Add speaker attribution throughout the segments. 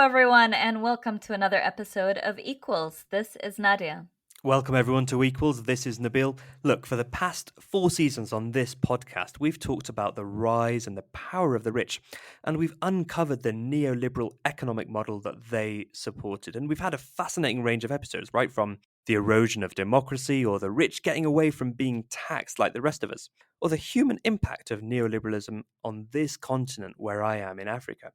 Speaker 1: everyone, and welcome to another episode of Equals. This is Nadia.
Speaker 2: Welcome everyone to Equals. This is Nabil. Look, for the past 4 seasons on this podcast, we've talked about the rise and the power of the rich, and we've uncovered the neoliberal economic model that they supported. And we've had a fascinating range of episodes, right from the erosion of democracy, or the rich getting away from being taxed like the rest of us, or the human impact of neoliberalism on this continent where I am in Africa.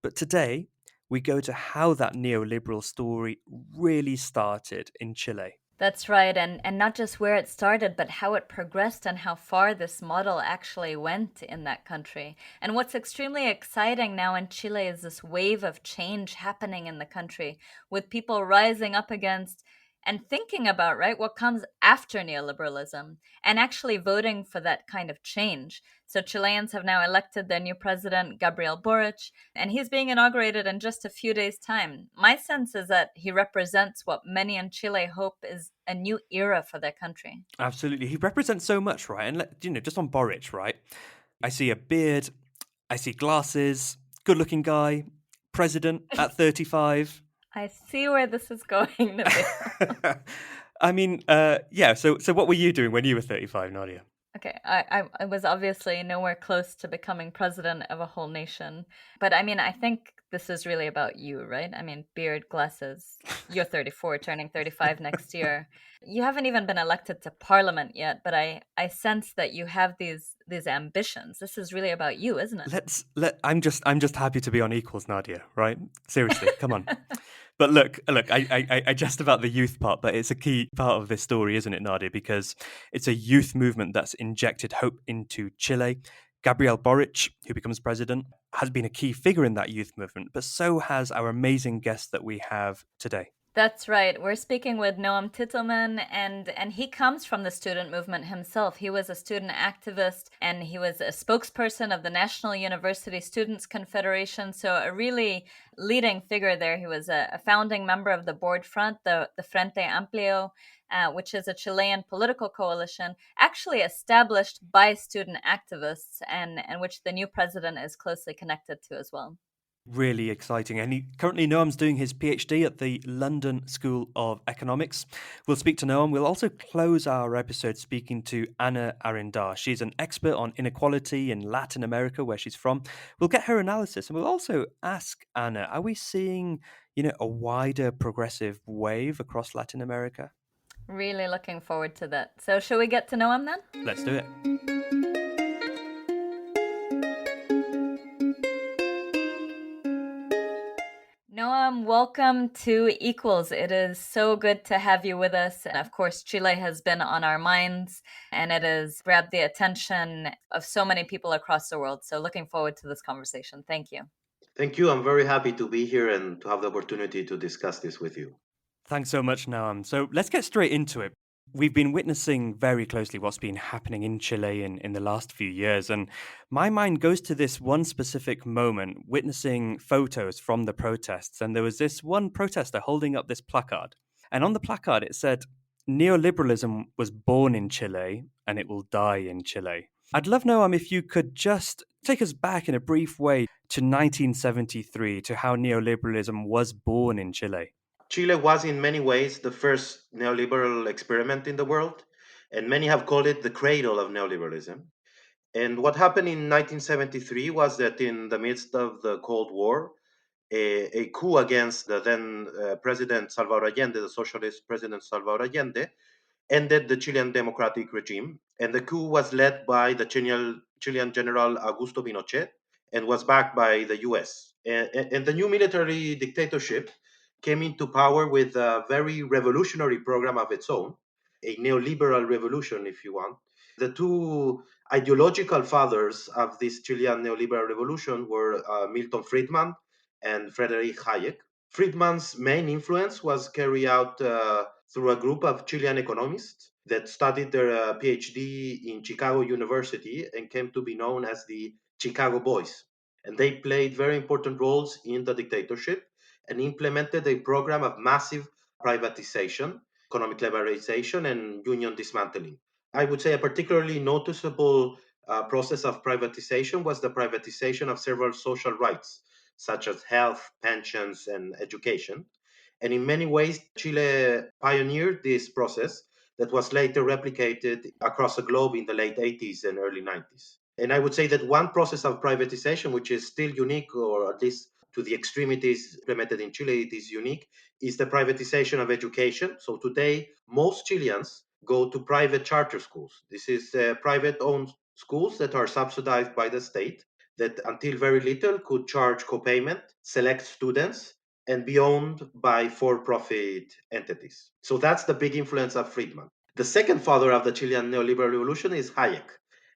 Speaker 2: But today, we go to how that neoliberal story really started in Chile.
Speaker 1: That's right, and not just where it started, but how it progressed and how far this model actually went in that country. And what's extremely exciting now in Chile is this wave of change happening in the country, with people rising up against and thinking about, right, what comes after neoliberalism and actually voting for that kind of change. So Chileans have now elected their new president, Gabriel Boric, and he's being inaugurated in just a few days' time. My sense is that he represents what many in Chile hope is a new era for their country.
Speaker 2: Absolutely. He represents so much, right? And, just on Boric, right? I see a beard, I see glasses, good looking guy, president at 35.
Speaker 1: I see where this is going, Nabil.
Speaker 2: I mean, so what were you doing when you were 35, Nadia?
Speaker 1: Okay, I was obviously nowhere close to becoming president of a whole nation. But I mean, I think this is really about you, right? I mean, beard, glasses. You're 34, turning 35 next year. You haven't even been elected to parliament yet, but I sense that you have these ambitions. This is really about you, isn't it?
Speaker 2: I'm just happy to be on Equals, Nadia, right? Seriously, come on. But look, I jest about the youth part, but it's a key part of this story, isn't it, Nadia? Because it's a youth movement that's injected hope into Chile. Gabriel Boric, who becomes president, has been a key figure in that youth movement, but so has our amazing guest that we have today.
Speaker 1: That's right. We're speaking with Noam Titelman, and he comes from the student movement himself. He was a student activist, and he was a spokesperson of the National University Students Confederation, so a really leading figure there. He was a founding member of the Board Front, the Frente Amplio, which is a Chilean political coalition, actually established by student activists, and which the new president is closely connected to as well.
Speaker 2: Really exciting. And currently Noam's doing his PhD at the London School of Economics. We'll speak to Noam. We'll also close our episode speaking to Anna Arendar. She's an expert on inequality in Latin America, where she's from. We'll get her analysis, and we'll also ask Anna, are we seeing, a wider progressive wave across Latin America?
Speaker 1: Really looking forward to that. So shall we get to know him then?
Speaker 2: Let's do it.
Speaker 1: Noam, welcome to Equals. It is so good to have you with us. And of course, Chile has been on our minds and it has grabbed the attention of so many people across the world. So looking forward to this conversation. Thank you.
Speaker 3: Thank you. I'm very happy to be here and to have the opportunity to discuss this with you.
Speaker 2: Thanks so much, Noam. So let's get straight into it. We've been witnessing very closely what's been happening in Chile in the last few years. And my mind goes to this one specific moment, witnessing photos from the protests. And there was this one protester holding up this placard. And on the placard, it said, "Neoliberalism was born in Chile and it will die in Chile." I'd love, Noam, if you could just take us back in a brief way to 1973, to how neoliberalism was born in Chile.
Speaker 3: Chile was in many ways the first neoliberal experiment in the world, and many have called it the cradle of neoliberalism. And what happened in 1973 was that in the midst of the Cold War, a coup against the then President Salvador Allende, the socialist President Salvador Allende, ended the Chilean democratic regime. And the coup was led by the Chilean General Augusto Pinochet and was backed by the US. And the new military dictatorship came into power with a very revolutionary program of its own, a neoliberal revolution, if you want. The two ideological fathers of this Chilean neoliberal revolution were Milton Friedman and Friedrich Hayek. Friedman's main influence was carried out through a group of Chilean economists that studied their PhD in Chicago University and came to be known as the Chicago Boys. And they played very important roles in the dictatorship and implemented a program of massive privatization, economic liberalization, and union dismantling. I would say a particularly noticeable process of privatization was the privatization of several social rights, such as health, pensions, and education. And in many ways, Chile pioneered this process that was later replicated across the globe in the late 80s and early 90s. And I would say that one process of privatization, which is still unique, or at least to the extremities implemented in Chile, it is unique, is the privatization of education. So today, most Chileans go to private charter schools. This is private owned schools that are subsidized by the state, that until very little could charge copayment, select students, and be owned by for profit entities. So that's the big influence of Friedman. The second father of the Chilean neoliberal revolution is Hayek.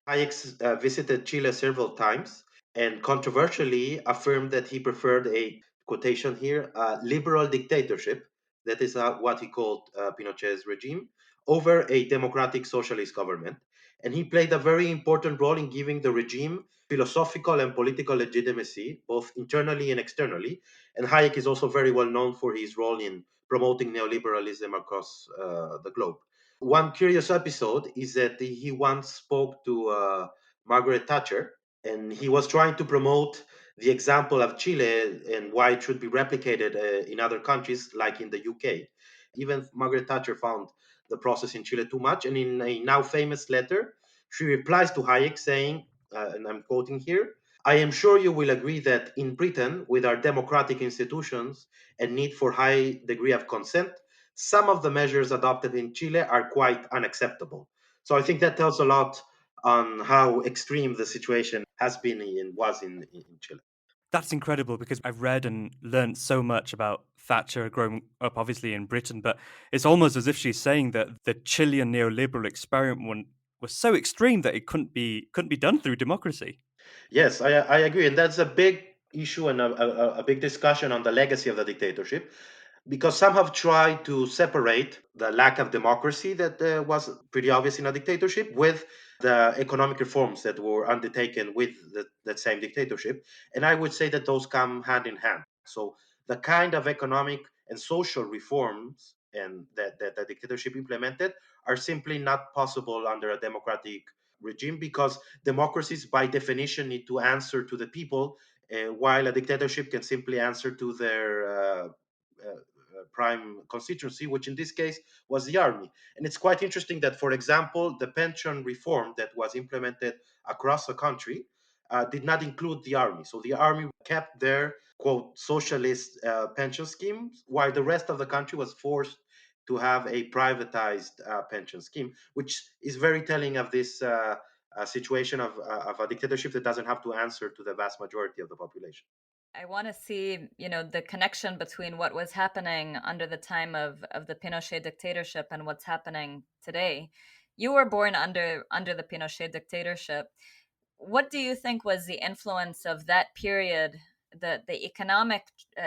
Speaker 3: Hayek visited Chile several times and controversially affirmed that he preferred a quotation here, liberal dictatorship, that is what he called Pinochet's regime, over a democratic socialist government. And he played a very important role in giving the regime philosophical and political legitimacy, both internally and externally. And Hayek is also very well known for his role in promoting neoliberalism across the globe. One curious episode is that he once spoke to Margaret Thatcher, and he was trying to promote the example of Chile and why it should be replicated in other countries, like in the UK. Even Margaret Thatcher found the process in Chile too much, and in a now famous letter, she replies to Hayek saying, and I'm quoting here, I am sure you will agree that in Britain, with our democratic institutions and need for high degree of consent, some of the measures adopted in Chile are quite unacceptable. So I think that tells a lot on how extreme the situation has been and was in Chile.
Speaker 2: That's incredible because I've read and learned so much about Thatcher growing up, obviously in Britain, but it's almost as if she's saying that the Chilean neoliberal experiment was so extreme that it couldn't be done through democracy.
Speaker 3: Yes, I agree. And that's a big issue and a big discussion on the legacy of the dictatorship, because some have tried to separate the lack of democracy that was pretty obvious in a dictatorship with the economic reforms that were undertaken with that same dictatorship. And I would say that those come hand in hand. So the kind of economic and social reforms and that the dictatorship implemented are simply not possible under a democratic regime, because democracies by definition need to answer to the people, while a dictatorship can simply answer to their prime constituency, which in this case was the army. And it's quite interesting that, for example, the pension reform that was implemented across the country did not include the army. So the army kept their, quote, socialist pension schemes, while the rest of the country was forced to have a privatized pension scheme, which is very telling of this situation of a dictatorship that doesn't have to answer to the vast majority of the population.
Speaker 1: I want to see, the connection between what was happening under the time of the Pinochet dictatorship and what's happening today. You were born under the Pinochet dictatorship. What do you think was the influence of that period, the economic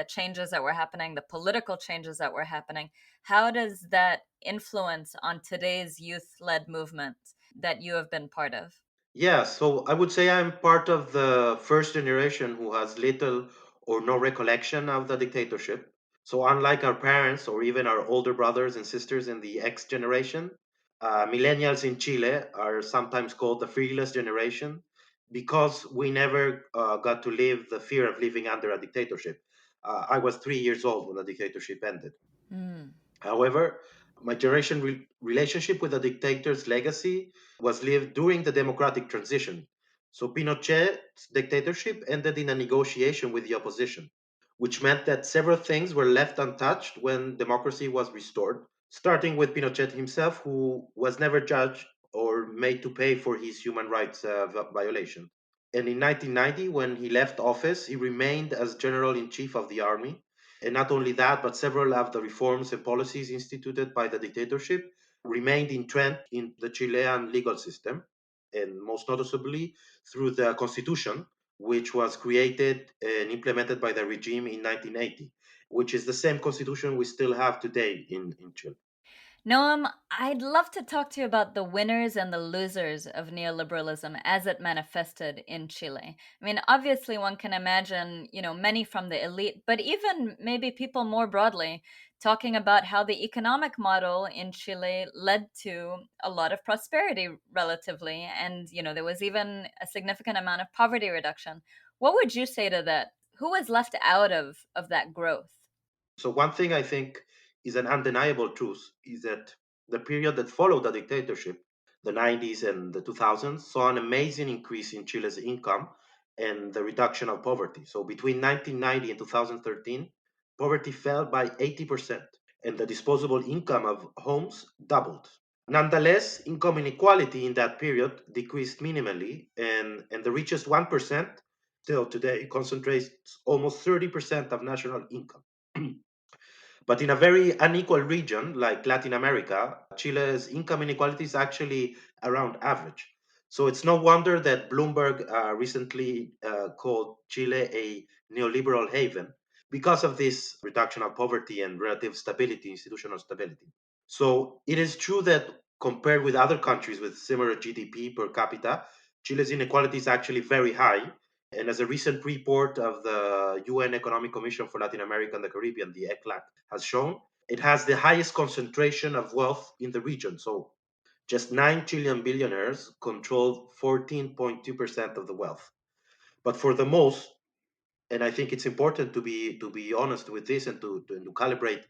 Speaker 1: changes that were happening, the political changes that were happening? How does that influence on today's youth-led movement that you have been part of?
Speaker 3: Yeah, so I would say I'm part of the first generation who has little or no recollection of the dictatorship. So, unlike our parents or even our older brothers and sisters in the X generation, millennials in Chile are sometimes called the fearless generation, because we never got to live the fear of living under a dictatorship. I was 3 years old when the dictatorship ended.
Speaker 1: Mm.
Speaker 3: However, my generation relationship with the dictator's legacy was lived during the democratic transition. So Pinochet's dictatorship ended in a negotiation with the opposition, which meant that several things were left untouched when democracy was restored, starting with Pinochet himself, who was never judged or made to pay for his human rights violation. And in 1990, when he left office, he remained as general in chief of the army. And not only that, but several of the reforms and policies instituted by the dictatorship remained entrenched in the Chilean legal system, and most noticeably through the constitution, which was created and implemented by the regime in 1980, which is the same constitution we still have today in Chile.
Speaker 1: Noam, I'd love to talk to you about the winners and the losers of neoliberalism as it manifested in Chile. I mean, obviously, one can imagine, many from the elite, but even maybe people more broadly talking about how the economic model in Chile led to a lot of prosperity relatively. And, there was even a significant amount of poverty reduction. What would you say to that? Who was left out of that growth?
Speaker 3: So one thing I think is an undeniable truth is that the period that followed the dictatorship, the 90s and the 2000s, saw an amazing increase in Chile's income and the reduction of poverty. So between 1990 and 2013, poverty fell by 80%, and the disposable income of homes doubled. Nonetheless, income inequality in that period decreased minimally, and the richest 1% still today concentrates almost 30% of national income. But in a very unequal region like Latin America, Chile's income inequality is actually around average. So it's no wonder that Bloomberg recently called Chile a neoliberal haven because of this reduction of poverty and relative stability, institutional stability. So it is true that compared with other countries with similar GDP per capita, Chile's inequality is actually very high. And as a recent report of the UN Economic Commission for Latin America and the Caribbean, the ECLAC, has shown, it has the highest concentration of wealth in the region. So just 9 Chilean billionaires control 14.2% of the wealth. But for the most, and I think it's important to be honest with this and to calibrate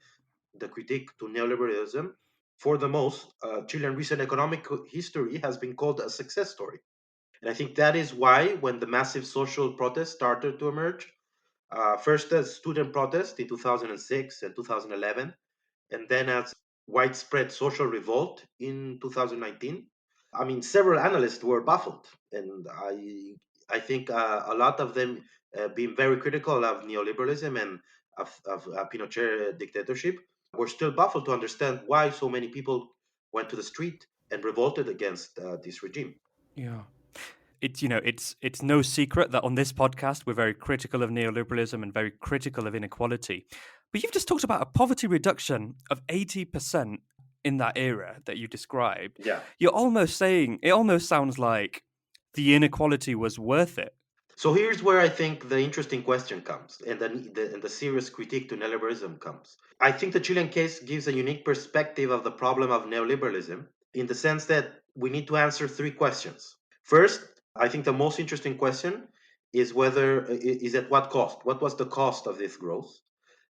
Speaker 3: the critique to neoliberalism, for the most, Chilean recent economic history has been called a success story. And I think that is why, when the massive social protests started to emerge, first as student protests in 2006 and 2011, and then as widespread social revolt in 2019. I mean, several analysts were baffled, and I think a lot of them being very critical of neoliberalism and of Pinochet dictatorship were still baffled to understand why so many people went to the street and revolted against this regime.
Speaker 2: Yeah. It's no secret that on this podcast we're very critical of neoliberalism and very critical of inequality. But you've just talked about a poverty reduction of 80% in that era that you described.
Speaker 3: Yeah.
Speaker 2: You're almost saying it almost sounds like the inequality was worth it.
Speaker 3: So here's where I think the interesting question comes, and the serious critique to neoliberalism comes. I think the Chilean case gives a unique perspective of the problem of neoliberalism in the sense that we need to answer three questions. First, I think the most interesting question is is at what cost? What was the cost of this growth?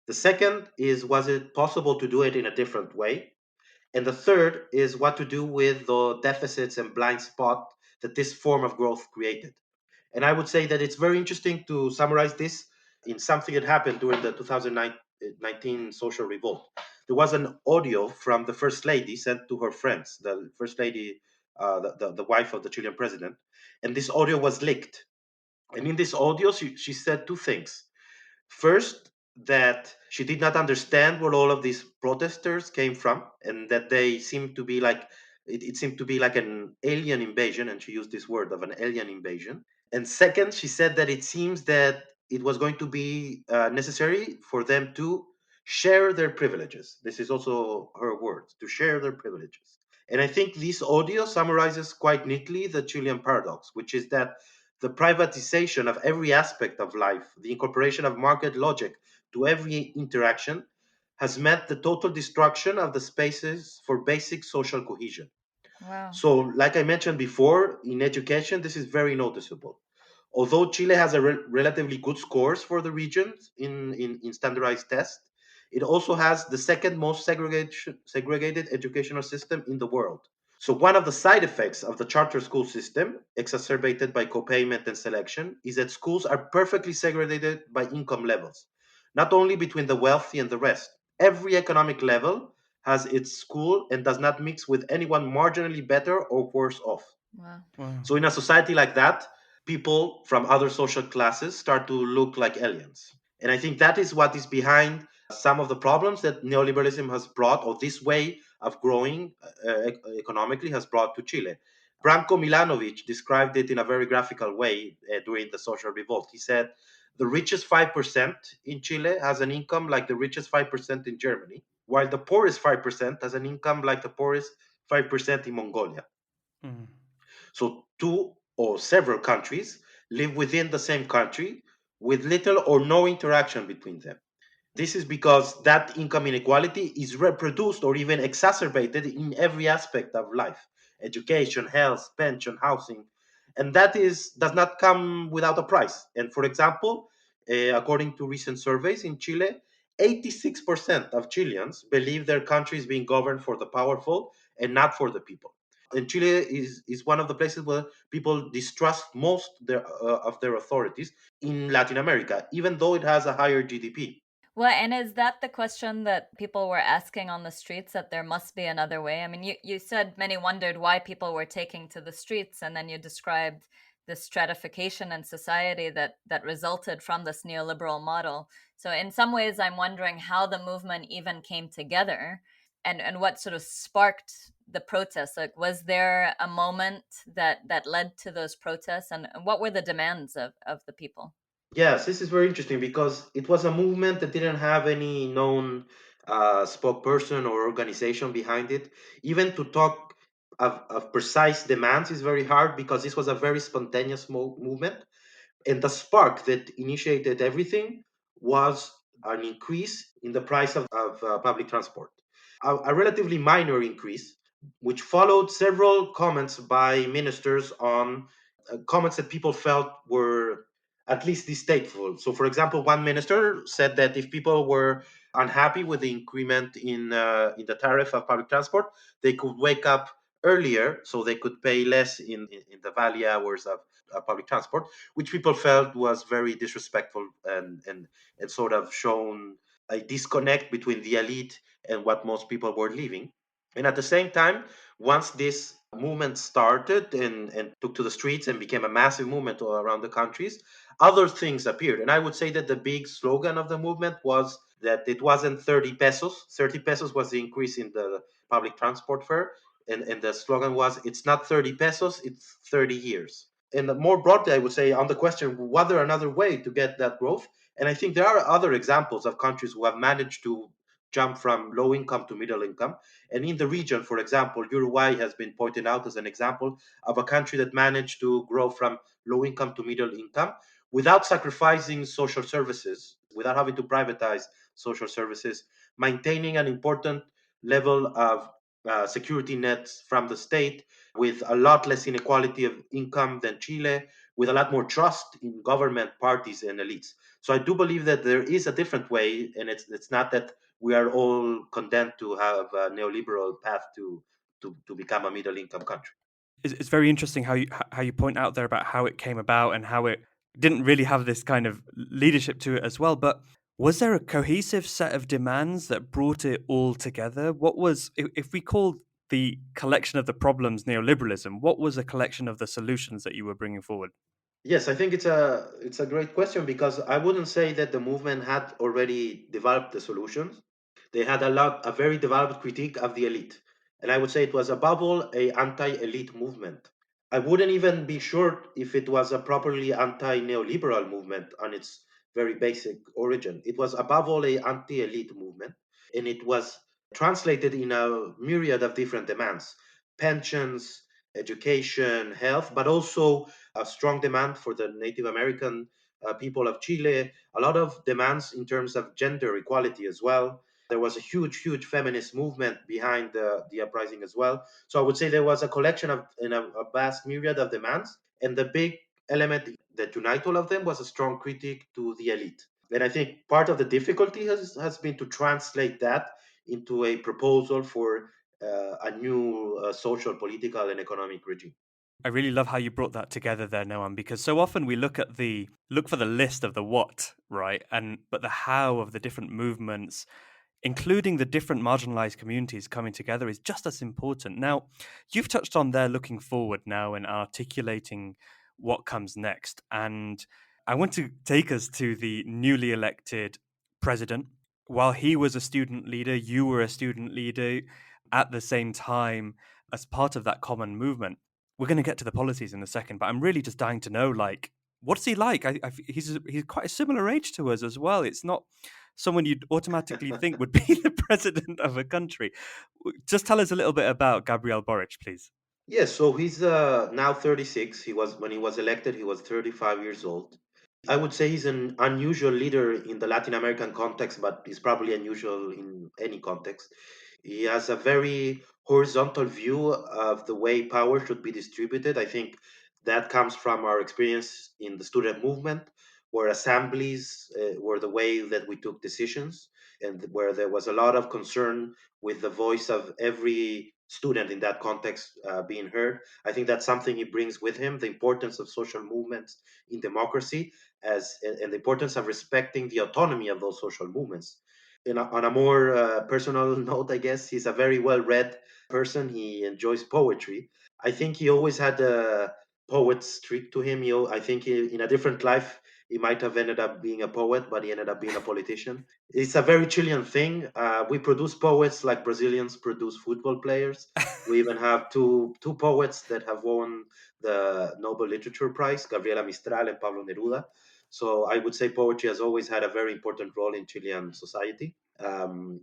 Speaker 3: The second is, was it possible to do it in a different way? And the third is what to do with the deficits and blind spot that this form of growth created. And I would say that it's very interesting to summarize this in something that happened during the 2019 social revolt. There was an audio from the first lady sent to her friends, the first lady, the wife of the Chilean president, and this audio was leaked. And in this audio, she said two things. First, that she did not understand where all of these protesters came from, and that they seemed to be like, it seemed to be like an alien invasion, and she used this word of an alien invasion. And second, she said that it seems that it was going to be necessary for them to share their privileges. This is also her words, to share their privileges. And I think this audio summarizes quite neatly the Chilean paradox, which is that the privatization of every aspect of life, the incorporation of market logic to every interaction, has meant the total destruction of the spaces for basic social cohesion.
Speaker 1: Wow.
Speaker 3: So, like I mentioned before, in education, this is very noticeable. Although Chile has a relatively good scores for the regions in standardized tests, it also has the second most segregated educational system in the world. So one of the side effects of the charter school system, exacerbated by co-payment and selection, is that schools are perfectly segregated by income levels, not only between the wealthy and the rest. Every economic level has its school and does not mix with anyone marginally better or worse off.
Speaker 1: Wow.
Speaker 2: Wow.
Speaker 3: So in a society like that, people from other social classes start to look like aliens. And I think that is what is behind some of the problems that neoliberalism has brought, or this way of growing economically has brought to Chile. Branko Milanovic described it in a very graphical way during the social revolt. He said, the richest 5% in Chile has an income like the richest 5% in Germany, while the poorest 5% has an income like the poorest 5% in Mongolia.
Speaker 2: Mm.
Speaker 3: So two or several countries live within the same country with little or no interaction between them. This is because that income inequality is reproduced or even exacerbated in every aspect of life: education, health, pension, housing. And that does not come without a price. And for example, According to recent surveys in Chile, 86% of Chileans believe their country is being governed for the powerful and not for the people. And Chile is one of the places where people distrust most of their authorities in Latin America, even though it has a higher GDP.
Speaker 1: Well, and is that the question that people were asking on the streets, that there must be another way? I mean, you said many wondered why people were taking to the streets, and then you described the stratification in society that resulted from this neoliberal model. So in some ways, I'm wondering how the movement even came together, and what sort of sparked the protests. Like, was there a moment that led to those protests, and what were the demands of the people?
Speaker 3: Yes, this is very interesting because it was a movement that didn't have any known spokesperson or organization behind it. Even to talk of precise demands is very hard because this was a very spontaneous movement. And the spark that initiated everything was an increase in the price of public transport. A relatively minor increase, which followed several comments by ministers on comments that people felt were at least distasteful. So, for example, one minister said that if people were unhappy with the increment in the tariff of public transport, they could wake up earlier so they could pay less in the valley hours of public transport, which people felt was very disrespectful and sort of shown a disconnect between the elite and what most people were living. And at the same time, once this movement started and took to the streets and became a massive movement all around the countries, other things appeared. And I would say that the big slogan of the movement was that it wasn't 30 pesos. 30 pesos was the increase in the public transport fare. And the slogan was, it's not 30 pesos, it's 30 years. And more broadly, I would say on the question, was there another way to get that growth? And I think there are other examples of countries who have managed to jump from low income to middle income. And in the region, for example, Uruguay has been pointed out as an example of a country that managed to grow from low income to middle income without sacrificing social services, without having to privatize social services, maintaining an important level of security nets from the state, with a lot less inequality of income than Chile, with a lot more trust in government parties and elites. So I do believe that there is a different way, and it's not that we are all condemned to have a neoliberal path to become a middle income country.
Speaker 2: It's very interesting how you point out there about how it came about and how it didn't really have this kind of leadership to it as well. But was there a cohesive set of demands that brought it all together? What was, if we called the collection of the problems neoliberalism, what was a collection of the solutions that you were bringing forward?
Speaker 3: Yes, I think it's a great question because I wouldn't say that the movement had already developed the solutions. They had a very developed critique of the elite, and I would say it was above all a anti-elite movement. I wouldn't even be sure if it was a properly anti-neoliberal movement on its very basic origin. It was above all a anti-elite movement, and it was translated in a myriad of different demands: pensions, education, health, but also a strong demand for the Native American people of Chile, a lot of demands in terms of gender equality as well. There was a huge feminist movement behind the uprising as well. So I would say there was a collection of in a vast myriad of demands, and the big element that unite all of them was a strong critique to the elite. And I think part of the difficulty has been to translate that into a proposal for a new social, political, and economic regime.
Speaker 2: I really love how you brought that together there, Noam, because so often we look for the list of the what, right? And but the how of the different movements, including the different marginalized communities coming together, is just as important. Now, you've touched on there looking forward now and articulating what comes next. And I want to take us to the newly elected president. While he was a student leader, you were a student leader at the same time as part of that common movement. We're going to get to the policies in a second, but I'm really just dying to know, like, what's he like? He's quite a similar age to us as well. It's not someone you'd automatically think would be the president of a country. Just tell us a little bit about Gabriel Boric, please.
Speaker 3: Yes, so he's now 36. He was when he was elected, he was 35 years old. I would say he's an unusual leader in the Latin American context, but he's probably unusual in any context. He has a very horizontal view of the way power should be distributed. I think that comes from our experience in the student movement, where assemblies were the way that we took decisions, and where there was a lot of concern with the voice of every student in that context being heard. I think that's something he brings with him, the importance of social movements in democracy, and the importance of respecting the autonomy of those social movements. On a more personal note, I guess he's a very well read person. He enjoys poetry. I think he always had a poet streak to him. I think in a different life, he might have ended up being a poet, but he ended up being a politician. It's a very Chilean thing. We produce poets like Brazilians produce football players. We even have two poets that have won the Nobel Literature Prize, Gabriela Mistral and Pablo Neruda. So I would say poetry has always had a very important role in Chilean society.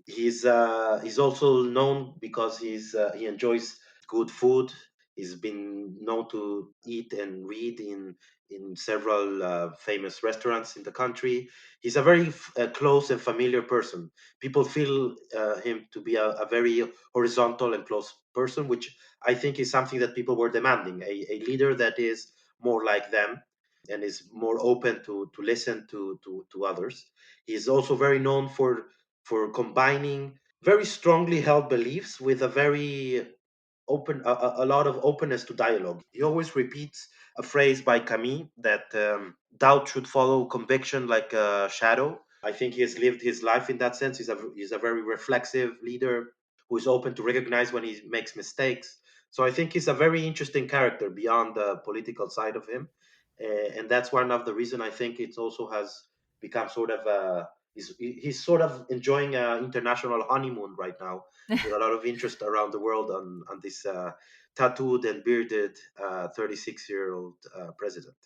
Speaker 3: He's also known because he enjoys good food. He's been known to eat and read in several famous restaurants in the country. He's a very close and familiar person. People feel him to be a very horizontal and close person, which I think is something that people were demanding, a leader that is more like them and is more open to listen to others. He's also very known for combining very strongly held beliefs with a very a lot of openness to dialogue. He always repeats a phrase by Camus that doubt should follow conviction like a shadow. I think he has lived his life in that sense. He's a very reflexive leader who is open to recognize when he makes mistakes. So I think he's a very interesting character beyond the political side of him, and that's one of the reason I think it also has become sort of a he's sort of enjoying an international honeymoon right now with a lot of interest around the world on this tattooed and bearded 36-year-old president.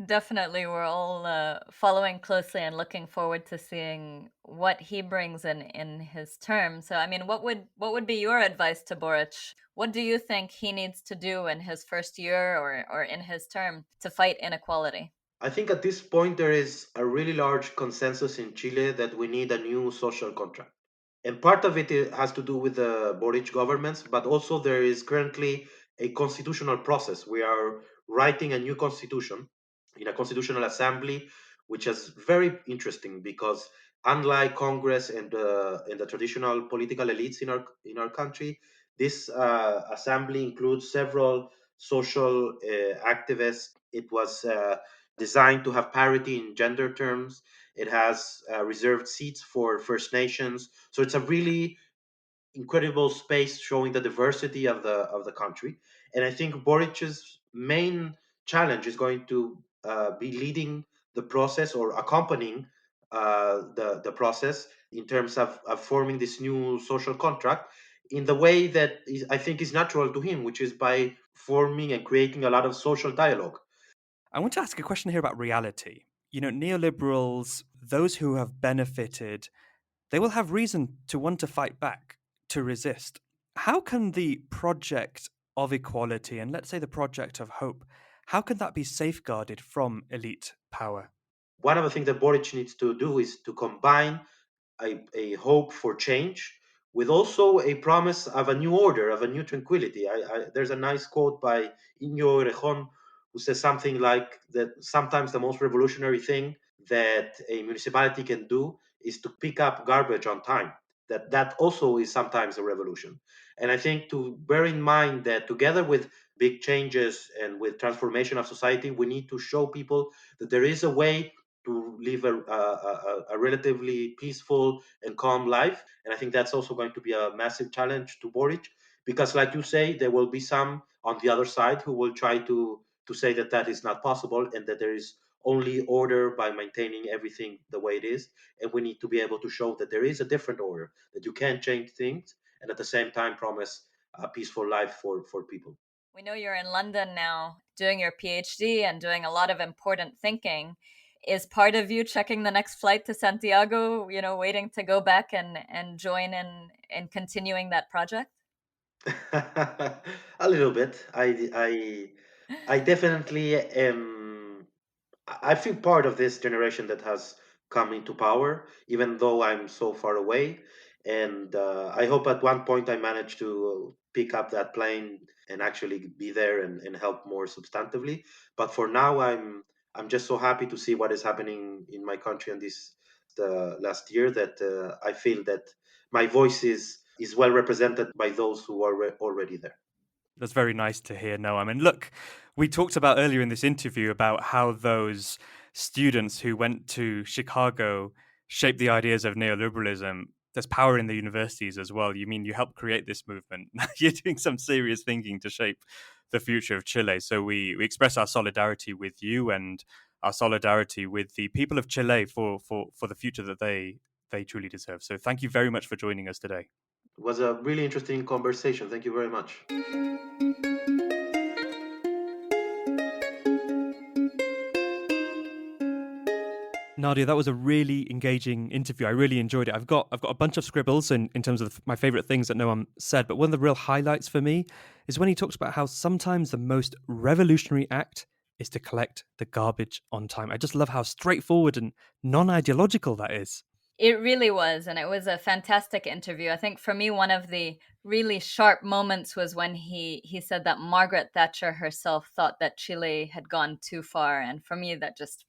Speaker 1: Definitely, we're all following closely and looking forward to seeing what he brings in his term. So, I mean, what would be your advice to Boric? What do you think he needs to do in his first year or in his term to fight inequality?
Speaker 3: I think at this point there is a really large consensus in Chile that we need a new social contract. And part of it has to do with the Boric governments, but also there is currently a constitutional process. We are writing a new constitution in a constitutional assembly, which is very interesting because unlike Congress and the traditional political elites in our country, this assembly includes several social activists. It was designed to have parity in gender terms. It has reserved seats for First Nations. So it's a really incredible space showing the diversity of the country. And I think Boric's main challenge is going to be leading the process or accompanying the process in terms of forming this new social contract in the way that I think is natural to him, which is by forming and creating a lot of social dialogue.
Speaker 2: I want to ask a question here about reality. You know, neoliberals, those who have benefited, they will have reason to want to fight back, to resist. How can the project of equality, and let's say the project of hope, how can that be safeguarded from elite power?
Speaker 3: One of the things that Boric needs to do is to combine a hope for change with also a promise of a new order, of a new tranquility. There's a nice quote by Iñigo Errejón who says something like that sometimes the most revolutionary thing that a municipality can do is to pick up garbage on time. That also is sometimes a revolution. And I think to bear in mind that together with big changes and with transformation of society, we need to show people that there is a way to live a relatively peaceful and calm life. And I think that's also going to be a massive challenge to Boric, because, like you say, there will be some on the other side who will try to say that that is not possible and that there is only order by maintaining everything the way it is. And we need to be able to show that there is a different order, that you can change things and at the same time promise a peaceful life for people.
Speaker 1: We know you're in London now doing your PhD and doing a lot of important thinking. Is part of you checking the next flight to Santiago, waiting to go back and join in continuing that project?
Speaker 3: A little bit. I definitely am. I feel part of this generation that has come into power, even though I'm so far away. And I hope at one point I manage to pick up that plane and actually be there and help more substantively. But for now, I'm just so happy to see what is happening in my country in this the last year that I feel that my voice is well represented by those who are already there.
Speaker 2: That's very nice to hear, Noam. And look, we talked about earlier in this interview about how those students who went to Chicago shaped the ideas of neoliberalism. There's power in the universities as well. You mean you helped create this movement? You're doing some serious thinking to shape the future of Chile. So we express our solidarity with you and our solidarity with the people of Chile for the future that they truly deserve. So thank you very much for joining us today.
Speaker 3: It was a really interesting conversation. Thank you very much.
Speaker 2: Nadia, that was a really engaging interview. I really enjoyed it. I've got a bunch of scribbles in terms of my favorite things that Noam said, but one of the real highlights for me is when he talks about how sometimes the most revolutionary act is to collect the garbage on time. I just love how straightforward and non-ideological that is.
Speaker 1: It really was, and it was a fantastic interview. I think for me, one of the really sharp moments was when he said that Margaret Thatcher herself thought that Chile had gone too far, and for me, that just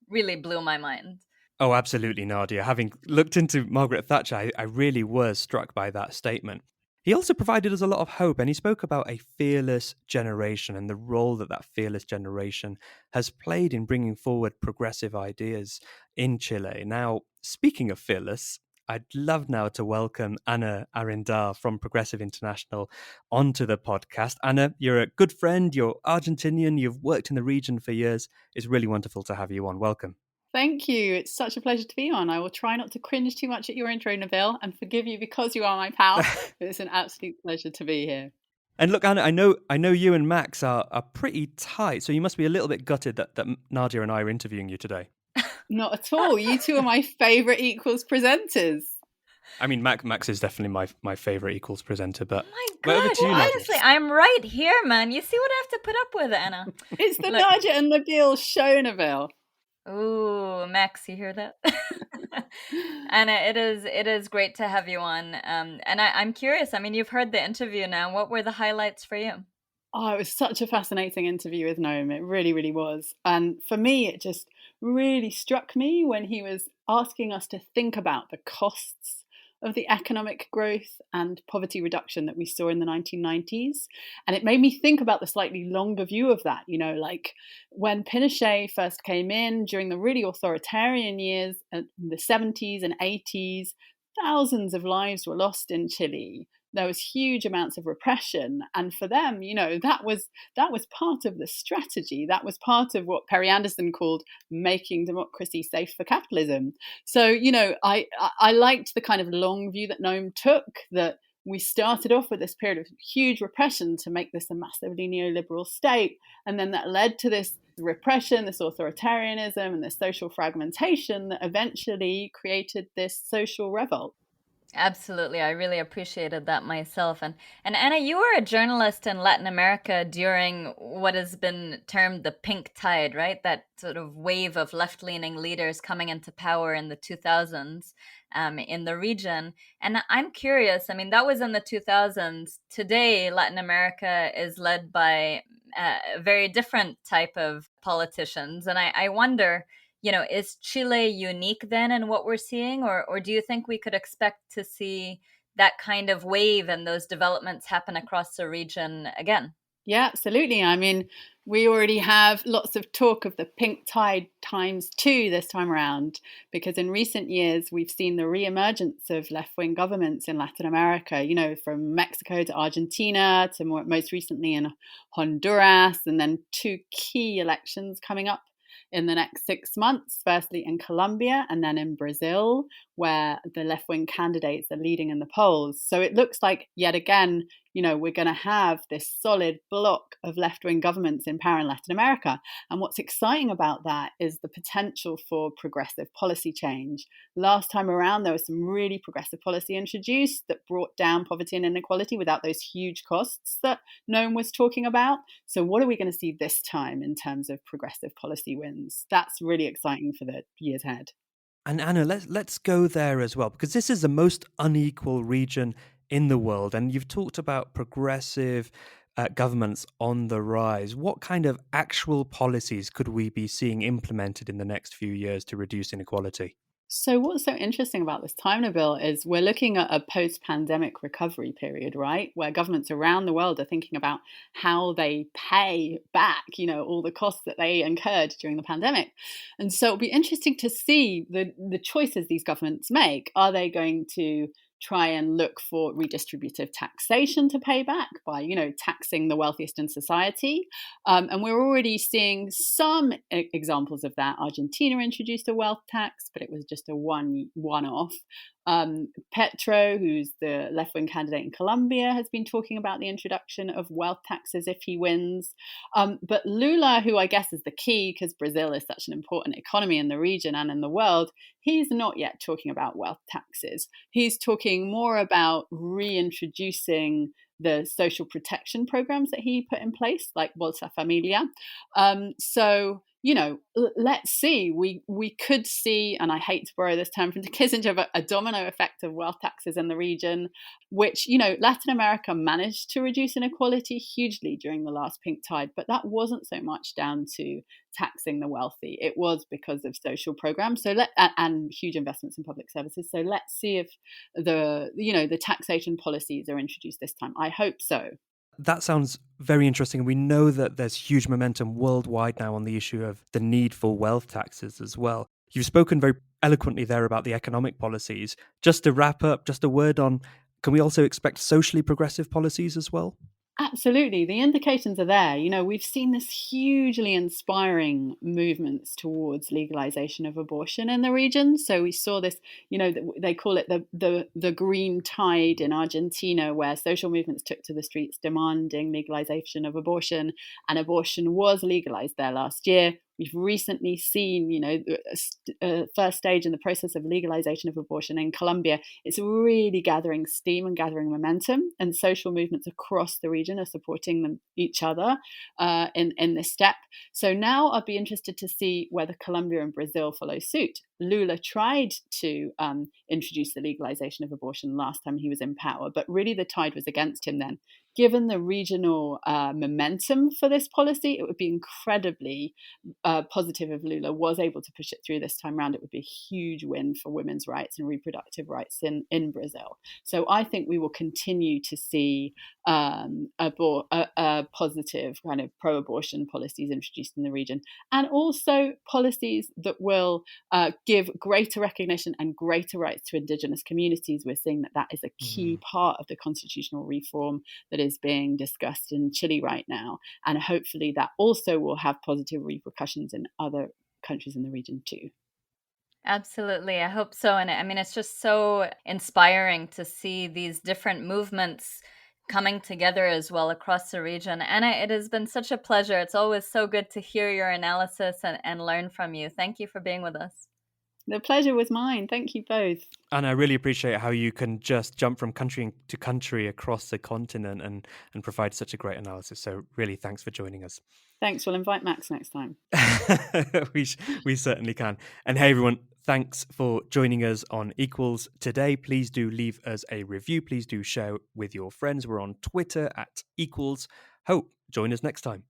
Speaker 1: really blew my mind.
Speaker 2: Oh, absolutely, Nadia. Having looked into Margaret Thatcher, I really was struck by that statement. He also provided us a lot of hope, and he spoke about a fearless generation and the role that fearless generation has played in bringing forward progressive ideas in Chile. Now, speaking of fearless, I'd love now to welcome Anna Arendar from Progressive International onto the podcast. Anna, you're a good friend, you're Argentinian, you've worked in the region for years. It's really wonderful to have you on. Welcome.
Speaker 4: Thank you. It's such a pleasure to be on. I will try not to cringe too much at your intro, Nabil, and forgive you because you are my pal. It's an absolute pleasure to be here.
Speaker 2: And look, Anna, I know you and Max are pretty tight, so you must be a little bit gutted that Nadia and I are interviewing you today.
Speaker 4: Not at all. You two are my favourite Equals presenters.
Speaker 2: I mean, Max is definitely my favourite Equals presenter, but
Speaker 1: oh my God,
Speaker 2: over to you,
Speaker 1: honestly, I'm right here, man. You see what I have to put up with, Anna?
Speaker 4: It's the Nadia and Nabil show, Nabil.
Speaker 1: Ooh, Max, you hear that? Anna, it is great to have you on. And I'm curious. I mean, you've heard the interview now. What were the highlights for you?
Speaker 4: Oh, it was such a fascinating interview with Noam. It really, really was. And for me, it just really struck me when he was asking us to think about the costs of the economic growth and poverty reduction that we saw in the 1990s. And it made me think about the slightly longer view of that. You know, like when Pinochet first came in during the really authoritarian years in the 70s and 80s, thousands of lives were lost in Chile. There was huge amounts of repression, and for them, you know, that was part of the strategy. That was part of what Perry Anderson called making democracy safe for capitalism. So, you know, I liked the kind of long view that Noam took, that we started off with this period of huge repression to make this a massively neoliberal state, and then that led to this repression, this authoritarianism, and this social fragmentation that eventually created this social revolt.
Speaker 1: Absolutely. I really appreciated that myself. And Anna, you were a journalist in Latin America during what has been termed the pink tide, right? That sort of wave of left-leaning leaders coming into power in the 2000s in the region. And I'm curious, I mean, that was in the 2000s. Today, Latin America is led by a very different type of politicians. And I wonder, you know, is Chile unique then in what we're seeing, or do you think we could expect to see that kind of wave and those developments happen across the region again?
Speaker 4: Yeah, absolutely. I mean, we already have lots of talk of the pink tide ×2 this time around, because in recent years we've seen the re-emergence of left-wing governments in Latin America, you know, from Mexico to Argentina to most recently in Honduras, and then two key elections coming up in the next 6 months, firstly in Colombia and then in Brazil, where the left-wing candidates are leading in the polls. So it looks like, yet again, you know, we're going to have this solid block of left-wing governments in power in Latin America. And what's exciting about that is the potential for progressive policy change. Last time around, there was some really progressive policy introduced that brought down poverty and inequality without those huge costs that Noam was talking about. So what are we going to see this time in terms of progressive policy wins? That's really exciting for the years ahead.
Speaker 2: And Anna, let's go there as well, because this is the most unequal region in the world. And you've talked about progressive governments on the rise. What kind of actual policies could we be seeing implemented in the next few years to reduce inequality?
Speaker 4: So, what's so interesting about this time, Nabil, is we're looking at a post pandemic recovery period, right? Where governments around the world are thinking about how they pay back, all the costs that they incurred during the pandemic. And so it'll be interesting to see the choices these governments make. Are they going to try and look for redistributive taxation to pay back by, taxing the wealthiest in society? And we're already seeing some examples of that. Argentina introduced a wealth tax, but it was just a one-off. Petro, who's the left-wing candidate in Colombia, has been talking about the introduction of wealth taxes if he wins. But Lula, who I guess is the key because Brazil is such an important economy in the region and in the world, he's not yet talking about wealth taxes. He's talking more about reintroducing the social protection programs that he put in place, like Bolsa Familia. So, let's see. We could see, and I hate to borrow this term from Kissinger, but a domino effect of wealth taxes in the region, which, Latin America managed to reduce inequality hugely during the last pink tide, but that wasn't so much down to taxing the wealthy. It was because of social programs and huge investments in public services. So let's see if the taxation policies are introduced this time. I hope so.
Speaker 2: That sounds very interesting. We know that there's huge momentum worldwide now on the issue of the need for wealth taxes as well. You've spoken very eloquently there about the economic policies. Just to wrap up, just a word on, can we also expect socially progressive policies as well?
Speaker 4: Absolutely. The indications are there. We've seen this hugely inspiring movements towards legalization of abortion in the region. So we saw this, they call it the green tide in Argentina, where social movements took to the streets demanding legalization of abortion, and abortion was legalized there last year. We've recently seen, first stage in the process of legalization of abortion in Colombia. It's really gathering steam and gathering momentum, and social movements across the region are supporting each other in this step. So now I'd be interested to see whether Colombia and Brazil follow suit. Lula tried to introduce the legalization of abortion last time he was in power, but really the tide was against him then. Given the regional momentum for this policy, it would be incredibly positive if Lula was able to push it through this time around. It would be a huge win for women's rights and reproductive rights in Brazil. So I think we will continue to see a positive kind of pro-abortion policies introduced in the region, and also policies that will give greater recognition and greater rights to indigenous communities. We're seeing that is a key part of the constitutional reform that is being discussed in Chile right now. And hopefully that also will have positive repercussions in other countries in the region too.
Speaker 1: Absolutely. I hope so. And I mean, it's just so inspiring to see these different movements coming together as well across the region. Anna, it has been such a pleasure. It's always so good to hear your analysis and learn from you. Thank you for being with us.
Speaker 4: The pleasure was mine. Thank you both.
Speaker 2: And I really appreciate how you can just jump from country to country across the continent and provide such a great analysis. So really, thanks for joining us.
Speaker 4: Thanks. We'll invite Max next time.
Speaker 2: We certainly can. And hey, everyone, thanks for joining us on Equals today. Please do leave us a review. Please do share with your friends. We're on Twitter @Equals. Hope join us next time.